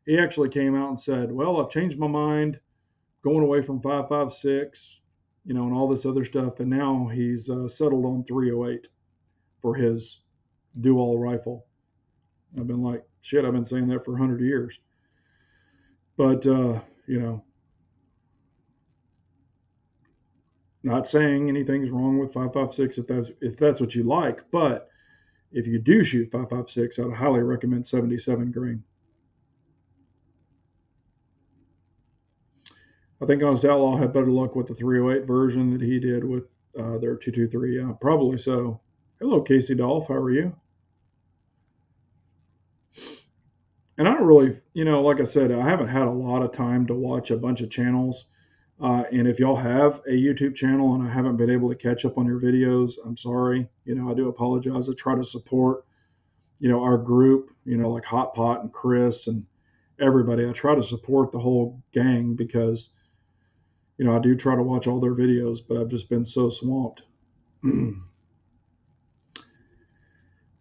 He actually came out and said, well, I've changed my mind, going away from 5.56, and all this other stuff. And now he's settled on 308 for his do-all rifle. I've been like, shit, I've been saying that for 100 years. But, not saying anything's wrong with 5.56 if that's what you like. But if you do shoot 5.56, I'd highly recommend 77 grain. I think Honest Outlaw had better luck with the 308 version that he did with their 223. Yeah, probably so. Hello, Casey Dolph. How are you? And I don't really, like I said, I haven't had a lot of time to watch a bunch of channels. And if y'all have a YouTube channel and I haven't been able to catch up on your videos, I'm sorry. I do apologize. I try to support, our group, like Hot Pot and Chris and everybody. I try to support the whole gang because, I do try to watch all their videos, but I've just been so swamped.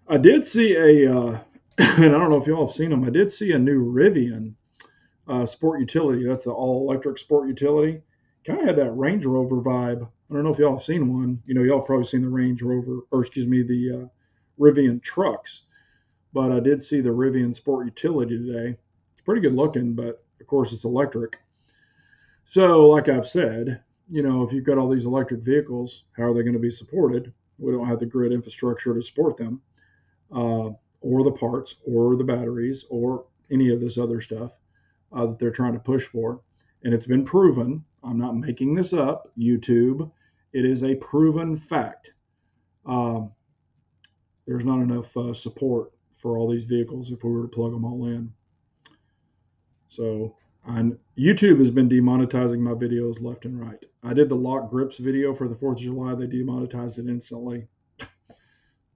I did see and I don't know if y'all have seen them. I did see a new Rivian sport utility. That's the all electric sport utility. Kind of had that Range Rover vibe. I don't know if y'all have seen one. Y'all have probably seen the Range Rover, or excuse me, the Rivian trucks. But I did see the Rivian sport utility today. It's pretty good looking, but of course it's electric. So, like I've said, if you've got all these electric vehicles, how are they going to be supported? We don't have the grid infrastructure to support them, or the parts, or the batteries, or any of this other stuff that they're trying to push for. And it's been proven. I'm not making this up, YouTube. It is a proven fact. Um, there's not enough support for all these vehicles if we were to plug them all in. So YouTube has been demonetizing my videos left and right. I did the lock grips video for the 4th of July. They demonetized it instantly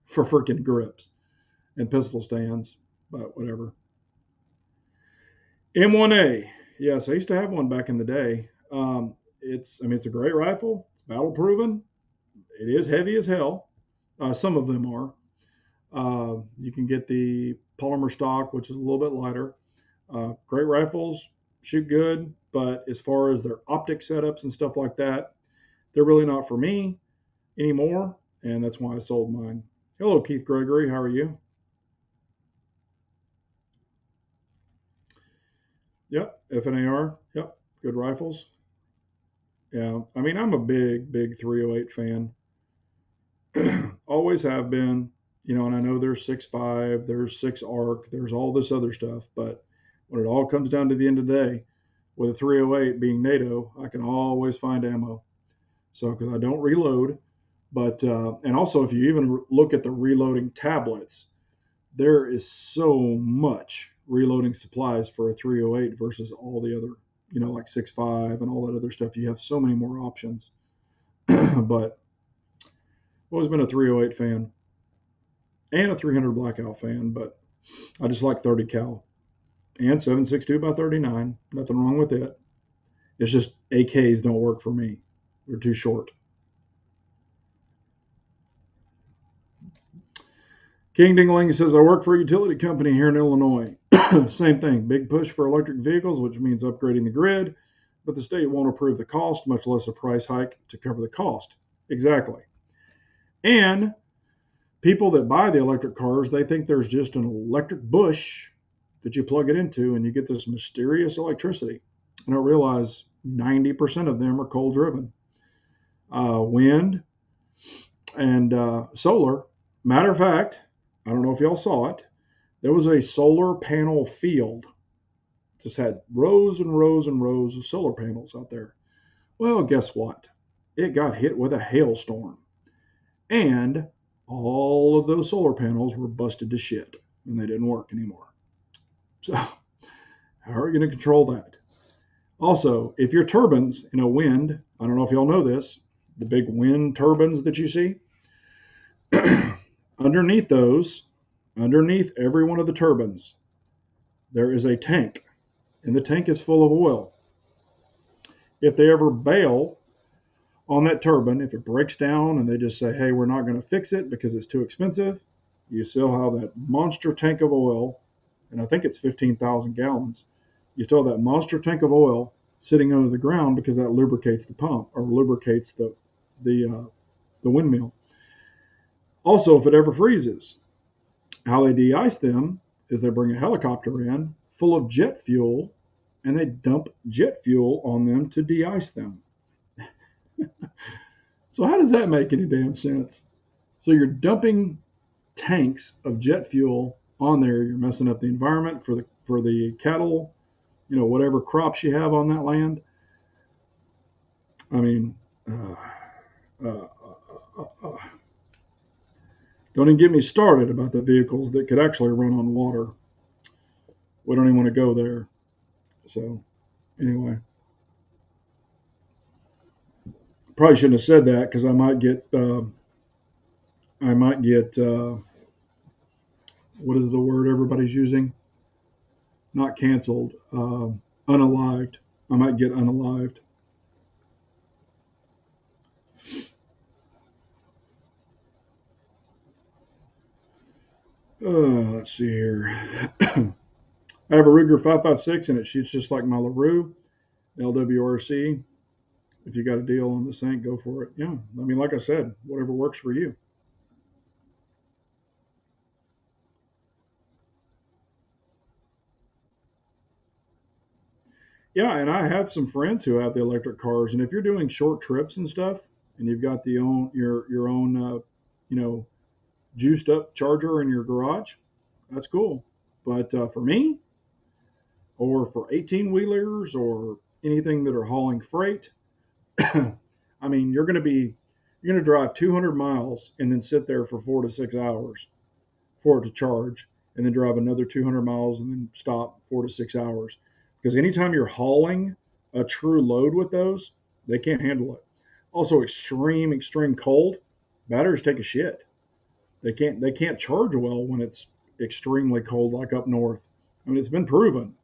for freaking grips and pistol stands, but whatever. M1A. Yes, I used to have one back in the day. It's a great rifle. It's battle proven. It is heavy as hell. Some of them are. You can get the polymer stock, which is a little bit lighter. Great rifles, shoot good, but as far as their optic setups and stuff like that, they're really not for me anymore, and that's why I sold mine. Hello, Keith Gregory. How are you? Yep, FNAR. Yep, good rifles. Yeah, I'm a big 308 fan. Always have been, and I know there's 6.5, there's 6 arc, there's all this other stuff, but when it all comes down to the end of the day, with a 308 being NATO, I can always find ammo. So, because I don't reload, but and also if you even look at the reloading tablets, there is so much reloading supplies for a 308 versus all the other, like 6.5 and all that other stuff. You have so many more options. But I've always been a 308 fan and a 300 blackout fan, but I just like 30 cal and 7.62 by 39. Nothing wrong with it. It's just AKs don't work for me. They're too short. King Dingling says, I work for a utility company here in Illinois. Same thing, big push for electric vehicles, which means upgrading the grid, but the state won't approve the cost, much less a price hike to cover the cost. Exactly. And people that buy the electric cars, they think there's just an electric bush that you plug it into and you get this mysterious electricity. I don't realize 90% of them are coal driven. Wind and solar. Matter of fact, I don't know if y'all saw it. There was a solar panel field. Just had rows and rows and rows of solar panels out there. Well, guess what? It got hit with a hailstorm. And all of those solar panels were busted to shit and they didn't work anymore. So, how are you going to control that? Also, if your turbines in a wind, I don't know if y'all know this, the big wind turbines that you see, underneath every one of the turbines, there is a tank, and the tank is full of oil. If they ever bail on that turbine, if it breaks down and they just say, hey, we're not going to fix it because it's too expensive, you still have that monster tank of oil, and I think it's 15,000 gallons. You still have that monster tank of oil sitting under the ground because that lubricates the pump or lubricates the windmill. Also, if it ever freezes, how they de-ice them is they bring a helicopter in full of jet fuel and they dump jet fuel on them to de-ice them. So how does that make any damn sense? So you're dumping tanks of jet fuel on there. You're messing up the environment for the cattle, whatever crops you have on that land. I mean, don't even get me started about the vehicles that could actually run on water. We don't even want to go there. So, anyway, probably shouldn't have said that because I might get what is the word everybody's using? Not canceled, unalived. I might get unalived. Let's see here. I have a Ruger 5.56 and it shoots just like my LaRue LWRC. If you got a deal on the Sync, go for it. Yeah, like I said, whatever works for you. Yeah, and I have some friends who have the electric cars, and if you're doing short trips and stuff, and you've got your own juiced up charger in your garage, that's cool. But for me, or for 18 wheelers or anything that are hauling freight, I mean, you're going to drive 200 miles and then sit there for 4 to 6 hours for it to charge, and then drive another 200 miles and then stop 4 to 6 hours. Because anytime you're hauling a true load with those, they can't handle it. Also, extreme cold, batteries take a shit. They can't charge well when it's extremely cold, like up north. I mean, it's been proven.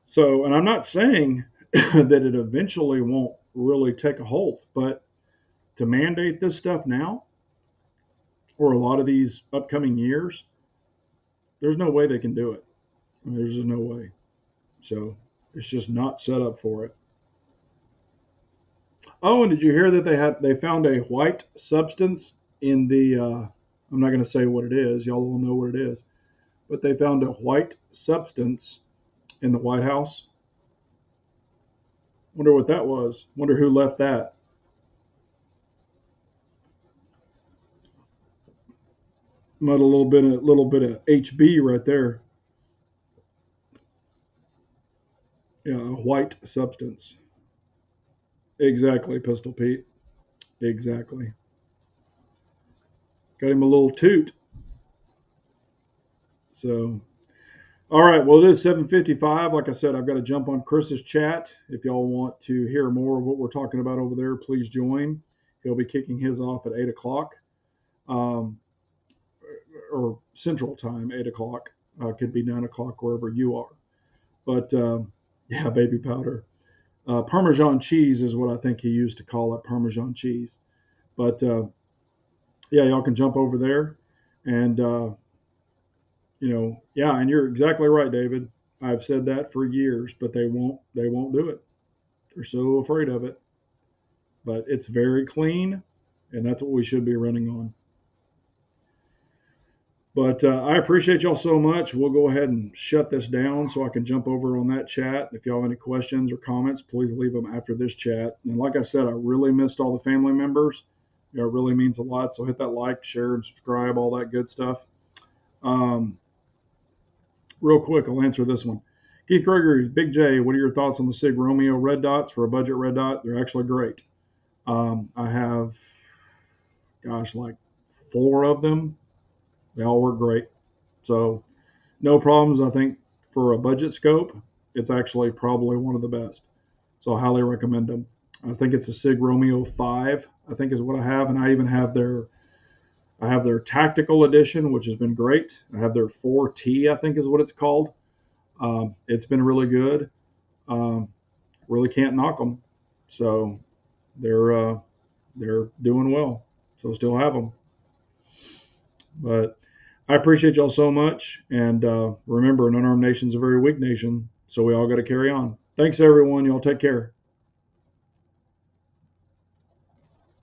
So, and I'm not saying that it eventually won't really take a hold, but to mandate this stuff now, or a lot of these upcoming years, there's no way they can do it. I mean, there's just no way. So it's just not set up for it. Oh, and did you hear that they found a white substance in the? I'm not going to say what it is. Y'all will know what it is. But they found a white substance in the White House. Wonder what that was. Wonder who left that. Might a little bit of HB right there. Yeah, a white substance. Exactly, Pistol Pete. Exactly. Got him a little toot. So, all right. Well, it is 7:55. Like I said, I've got to jump on Chris's chat. If y'all want to hear more of what we're talking about over there, please join. He'll be kicking his off at 8 o'clock, um, or Central Time, 8 o'clock. Could be 9 o'clock wherever you are. But yeah, baby powder. Parmesan cheese is what I think he used to call it, Parmesan cheese. But yeah, y'all can jump over there, and yeah, and you're exactly right, David. I've said that for years, but they won't do it. They're so afraid of it. But it's very clean, and that's what we should be running on. But I appreciate y'all so much. We'll go ahead and shut this down so I can jump over on that chat. If y'all have any questions or comments, please leave them after this chat. And like I said, I really missed all the family members. It really means a lot. So hit that like, share, and subscribe, all that good stuff. Real quick, I'll answer this one. Keith Gregory, Big J, what are your thoughts on the Sig Romeo red dots for a budget red dot? They're actually great. I have, gosh, like 4 of them. They all work great. So no problems. I think for a budget scope, it's actually probably one of the best. So I highly recommend them. I think it's a Sig Romeo 5, I think is what I have. And I even have their tactical edition, which has been great. I have their 4T, I think is what it's called. It's been really good. Really can't knock them. So they're doing well. So still have them. But I appreciate y'all so much. And remember, an unarmed nation is a very weak nation. So we all got to carry on. Thanks, everyone. Y'all take care.